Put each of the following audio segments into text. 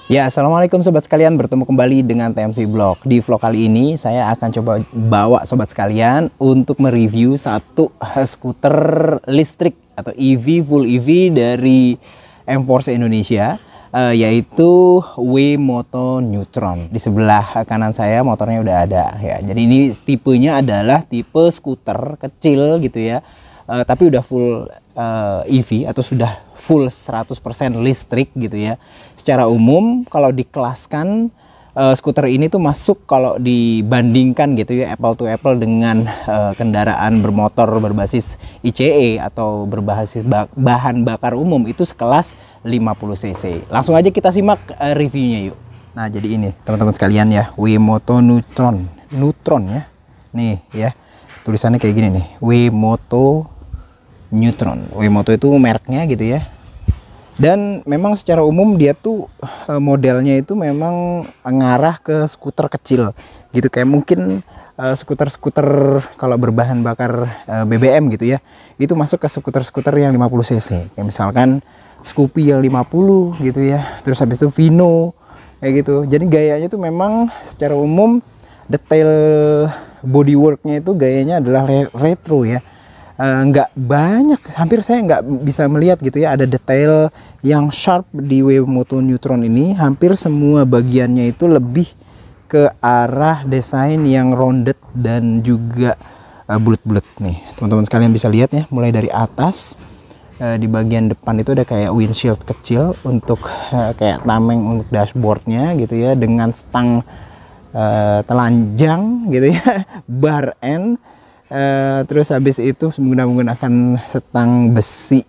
Ya, assalamualaikum sobat sekalian, bertemu kembali dengan TMC Vlog. Di vlog kali ini saya akan coba bawa sobat sekalian untuk mereview satu skuter listrik atau EV, full EV dari M-Force Indonesia, yaitu WeMoto Neutron. Di sebelah kanan saya motornya udah ada ya. Jadi ini tipenya adalah tipe skuter kecil gitu ya, tapi udah full EV atau sudah full 100% listrik gitu ya. Secara umum kalau dikelaskan skuter ini tuh masuk kalau dibandingkan gitu ya, apple to apple dengan kendaraan bermotor berbasis ICE atau berbasis bahan bakar umum, itu sekelas 50 cc. Langsung aja kita simak reviewnya yuk. Nah, jadi ini teman-teman sekalian ya, WeMoto Neutron ya. Nih ya, tulisannya kayak gini nih, WeMoto Neutron. WeMoto itu mereknya gitu ya. Dan memang secara umum dia tuh modelnya itu memang ngarah ke skuter kecil gitu, kayak mungkin skuter-skuter kalau berbahan bakar BBM gitu ya, itu masuk ke skuter-skuter yang 50 cc. Kayak misalkan Scoopy yang 50 gitu ya. Terus habis itu Vino kayak gitu. Jadi gayanya tuh memang secara umum detail bodyworknya itu gayanya adalah retro ya. Nggak banyak, hampir saya nggak bisa melihat gitu ya ada detail yang sharp di WeMoto Neutron ini. Hampir semua bagiannya itu lebih ke arah desain yang rounded dan juga bulat-bulat nih. Teman-teman sekalian bisa lihat ya, mulai dari atas di bagian depan itu ada kayak windshield kecil untuk kayak tameng untuk dashboardnya gitu ya, dengan stang telanjang gitu ya, bar end. Terus habis itu menggunakan setang besi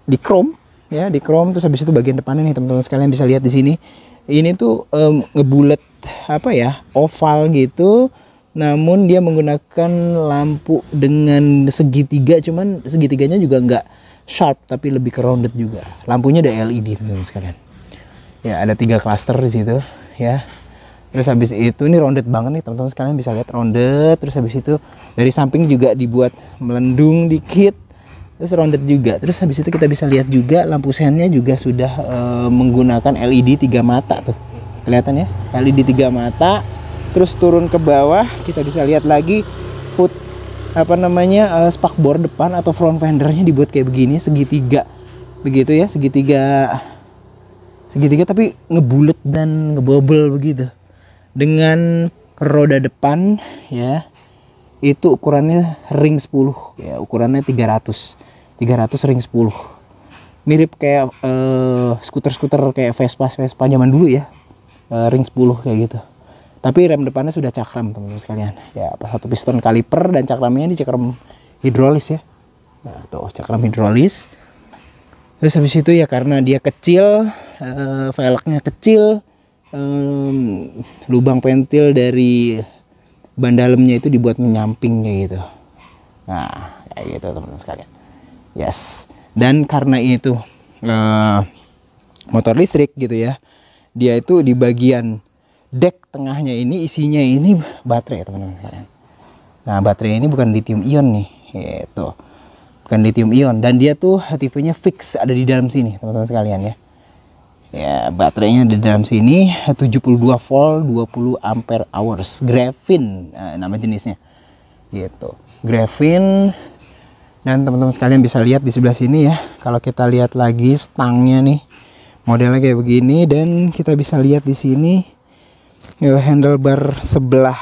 di chrome ya, di chrome. Terus habis itu bagian depannya nih teman-teman sekalian bisa lihat di sini, ini tuh ngebulet apa ya, oval gitu, namun dia menggunakan lampu dengan segitiga, cuman segitiganya juga nggak sharp tapi lebih ke rounded juga. Lampunya ada LED teman-teman sekalian ya, ada 3 cluster di situ ya. Terus habis itu ini rounded banget nih teman-teman sekalian, bisa lihat rounded. Terus habis itu dari samping juga dibuat melendung dikit, terus rounded juga. Terus habis itu kita bisa lihat juga lampu sennya juga sudah menggunakan LED 3 mata tuh, kelihatan ya, LED 3 mata. Terus turun ke bawah kita bisa lihat lagi foot spakbor depan atau front fendernya dibuat kayak begini, segitiga begitu ya, segitiga tapi ngebulet dan ngebobol begitu. Dengan roda depan ya, itu ukurannya ring 10 ya, ukurannya 300 ring 10. Mirip kayak skuter-skuter kayak Vespa zaman dulu ya, ring 10 kayak gitu. Tapi rem depannya sudah cakram teman-teman sekalian ya, satu piston kaliper, dan cakramnya ini cakram hidrolis ya. Nah, tuh cakram hidrolis. Terus habis itu ya, karena dia kecil, velgnya kecil, lubang pentil dari ban dalamnya itu dibuat menyamping kayak gitu. Nah kayak gitu teman-teman sekalian. Yes. Dan karena ini tuh motor listrik gitu ya, dia itu di bagian deck tengahnya ini isinya ini baterai teman-teman sekalian. Nah baterai ini bukan lithium ion nih, itu bukan lithium ion, dan dia tuh tipenya fix ada di dalam sini teman-teman sekalian ya. Ya, baterainya di dalam sini 72 volt 20 ampere hours, graphene nama jenisnya gitu, graphene. Dan teman-teman sekalian bisa lihat di sebelah sini ya, kalau kita lihat lagi stangnya nih modelnya kayak begini. Dan kita bisa lihat di sini ya, handlebar sebelah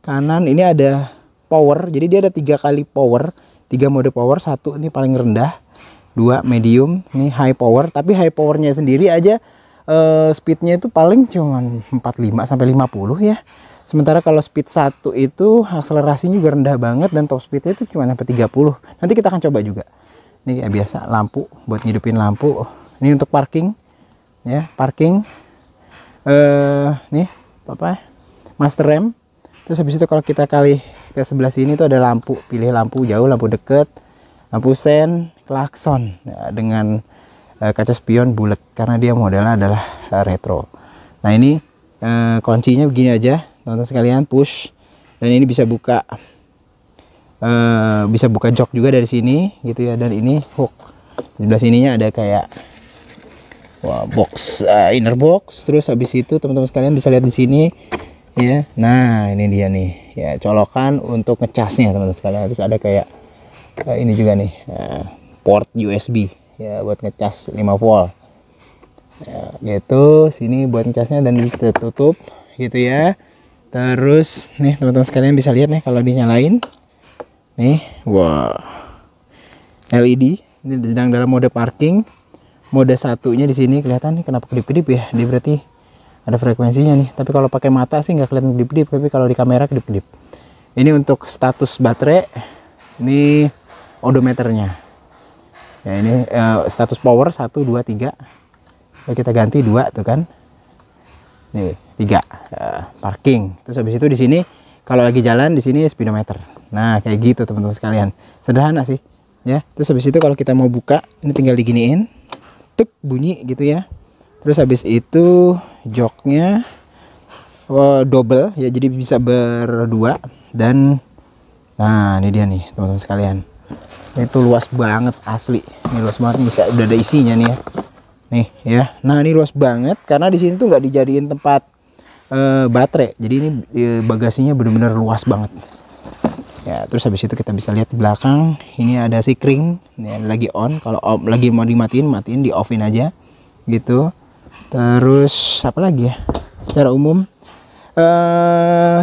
kanan ini ada power, jadi dia ada 3 kali power, 3 mode power. 1 ini paling rendah, 2 medium, nih high power. Tapi high powernya sendiri aja speednya itu paling cuman 45 sampai 50 ya. Sementara kalau speed 1 itu akselerasinya juga rendah banget, dan top speednya itu cuma sampai 30. Nanti kita akan coba juga. Ini kayak biasa lampu buat ngidupin lampu. Ini untuk parking ya, parking. Nih master rem. Terus habis itu kalau kita kali ke sebelah sini tuh ada lampu, pilih lampu jauh, lampu deket, lampu sen, klakson ya, dengan kaca spion bulat karena dia modelnya adalah retro. Nah ini kuncinya begini aja teman-teman sekalian, push, dan ini bisa buka jok juga dari sini gitu ya. Dan ini hook, di sebelah sininya ada kayak Wah, box, inner box. Terus habis itu teman-teman sekalian bisa lihat di sini ya. Nah, ini dia nih ya, colokan untuk ngecasnya teman-teman sekalian. Terus ada kayak ini juga nih, port USB ya buat ngecas 5 volt ya, gitu. Sini buat ngecasnya dan bisa tutup gitu ya. Terus nih teman-teman sekalian bisa lihat nih kalau dinyalain nih, wah, LED. Ini sedang dalam mode parking. Mode satunya di sini kelihatan nih, kenapa kedip-kedip ya, dia berarti ada frekuensinya nih. Tapi kalau pakai mata sih nggak kelihatan kedip-kedip, tapi kalau di kamera kedip-kedip. Ini untuk status baterai, ini odometernya ya. Ini status power 1 2 3 ya, kita ganti 2 tuh kan, nih 3 parking. Terus habis itu di sini kalau lagi jalan di sini speedometer. Nah kayak gitu teman-teman sekalian, sederhana sih ya. Terus habis itu kalau kita mau buka ini tinggal diginiin, tuk, bunyi gitu ya. Terus habis itu joknya double ya, jadi bisa berdua. Dan nah ini dia nih teman-teman sekalian, itu luas banget asli. Ini luas banget, bisa udah ada isinya nih ya. Nih ya. Nah ini luas banget karena di sini tuh nggak dijadiin tempat baterai. Jadi ini bagasinya benar-benar luas banget. Ya, terus habis itu kita bisa lihat di belakang ini ada sikring ya, lagi on. Kalau lagi mau dimatiin, matiin, di offin aja gitu. Terus apa lagi ya? Secara umum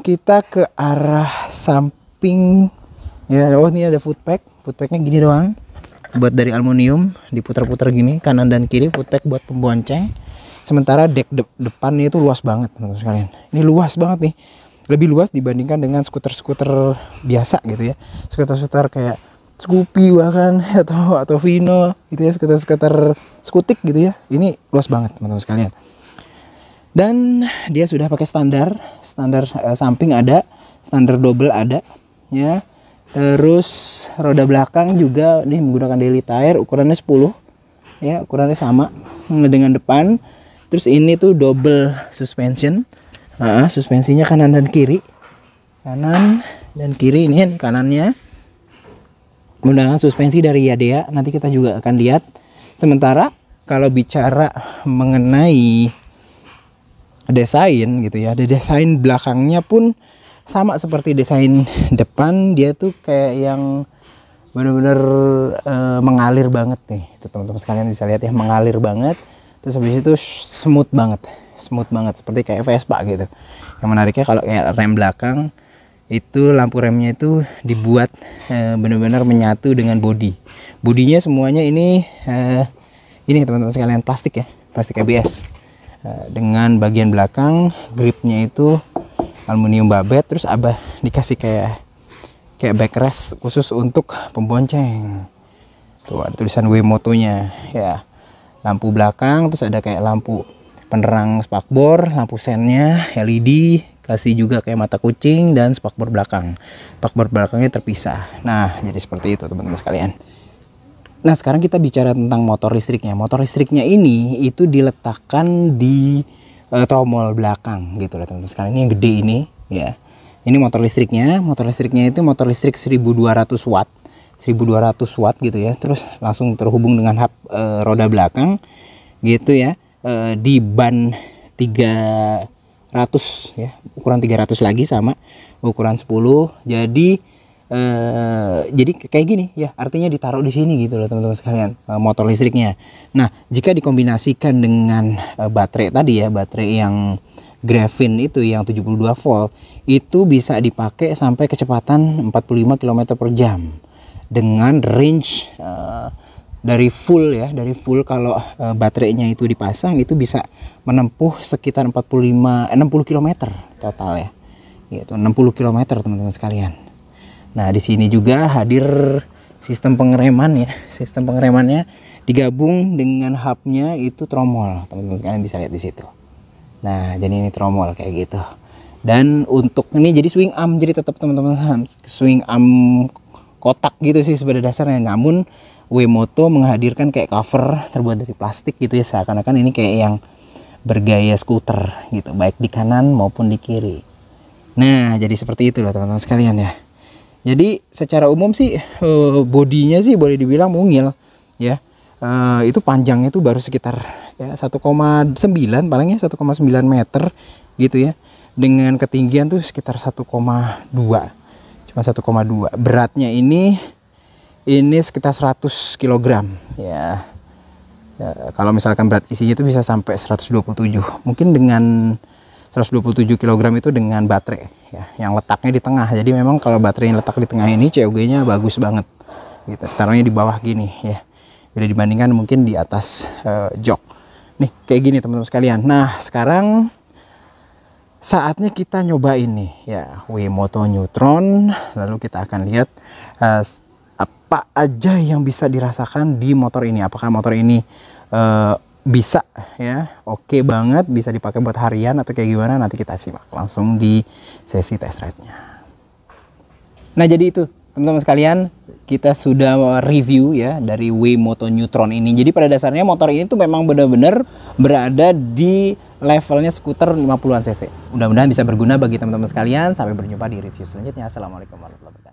kita ke arah samping ya. Oh ini ada footpack. Footpacknya gini doang, buat dari aluminium, diputar-putar gini kanan dan kiri. Footpack buat pembonceng. Sementara deck depannya itu luas banget teman-teman sekalian. Ini luas banget nih, lebih luas dibandingkan dengan skuter-skuter biasa gitu ya. Skuter-skuter kayak Scoopy bahkan atau Vino gitu ya, skuter-skuter skutik gitu ya. Ini luas banget teman-teman sekalian. Dan dia sudah pakai standar samping ada, standar double ada ya. Terus roda belakang juga nih menggunakan daily tire, ukurannya 10 ya, ukurannya sama dengan depan. Terus ini tuh double suspension. Suspensinya kanan dan kiri, kanan dan kiri. Ini kanannya menggunakan suspensi dari Yadea, nanti kita juga akan lihat. Sementara kalau bicara mengenai desain gitu ya, ada desain belakangnya pun sama seperti desain depan. Dia tuh kayak yang benar-benar mengalir banget nih, itu teman-teman sekalian bisa lihat ya, mengalir banget. Terus habis itu smooth banget seperti kayak Vespa gitu. Yang menariknya kalau kayak rem belakang itu, lampu remnya itu dibuat benar-benar menyatu dengan bodinya semuanya ini teman-teman sekalian plastik ya, plastik ABS. Dengan bagian belakang gripnya itu aluminium babet. Terus abah dikasih kayak backrest khusus untuk pembonceng. Tuh ada tulisan Wemoto-nya ya. Lampu belakang, terus ada kayak lampu penerang spakbor, lampu sennya LED, kasih juga kayak mata kucing, dan spakbor belakang. Spakbor belakangnya terpisah. Nah, jadi seperti itu teman-teman sekalian. Nah, sekarang kita bicara tentang motor listriknya. Motor listriknya ini itu diletakkan di tromol belakang gitu lah teman-teman sekalian. Ini yang gede ini ya. Ini motor listriknya. Motor listriknya itu motor listrik 1200 watt. 1200 watt gitu ya. Terus langsung terhubung dengan hub roda belakang gitu ya. Di ban 300 ya, ukuran 300 lagi sama ukuran 10. Jadi kayak gini ya, artinya ditaruh di sini gitu loh teman-teman sekalian, motor listriknya. Nah, jika dikombinasikan dengan baterai tadi ya, baterai yang Graphene itu yang 72 volt, itu bisa dipakai sampai kecepatan 45 km per jam dengan range dari full ya, kalau baterainya itu dipasang itu bisa menempuh sekitar 60 km total ya. Gitu, 60 km teman-teman sekalian. Nah, di sini juga hadir sistem pengereman ya. Sistem pengeremannya digabung dengan hubnya itu tromol. Teman-teman sekalian bisa lihat di situ. Nah, jadi ini tromol kayak gitu. Dan untuk ini jadi swing arm, jadi tetap teman-teman swing arm kotak gitu sih pada dasarnya. Namun Wemoto menghadirkan kayak cover terbuat dari plastik gitu ya, seakan-akan ini kayak yang bergaya skuter gitu, baik di kanan maupun di kiri. Nah, jadi seperti itu loh teman-teman sekalian ya. Jadi secara umum sih bodinya sih boleh dibilang mungil ya. itu panjangnya itu baru sekitar ya 1,9 palingnya 1,9 meter gitu ya, dengan ketinggian tuh sekitar 1,2, cuma 1,2. Beratnya ini sekitar 100 kg ya. Kalau misalkan berat isinya itu bisa sampai 127. Mungkin dengan 127 kg itu dengan baterai ya, yang letaknya di tengah. Jadi memang kalau baterai yang letak di tengah ini COG-nya bagus banget gitu. Taruhnya di bawah gini ya, bila dibandingkan mungkin di atas jok nih kayak gini teman-teman sekalian. Nah sekarang saatnya kita nyoba ini ya, WeMoto Neutron. Lalu kita akan lihat apa aja yang bisa dirasakan di motor ini. Apakah motor ini bisa ya, oke banget, bisa dipakai buat harian atau kayak gimana, nanti kita simak langsung di sesi test ride-nya. Nah jadi itu teman-teman sekalian, kita sudah review ya dari WeMoto Neutron ini. Jadi pada dasarnya motor ini tuh memang benar-benar berada di levelnya skuter 50-an cc. Mudah-mudahan bisa berguna bagi teman-teman sekalian. Sampai berjumpa di review selanjutnya. Assalamualaikum warahmatullahi wabarakatuh.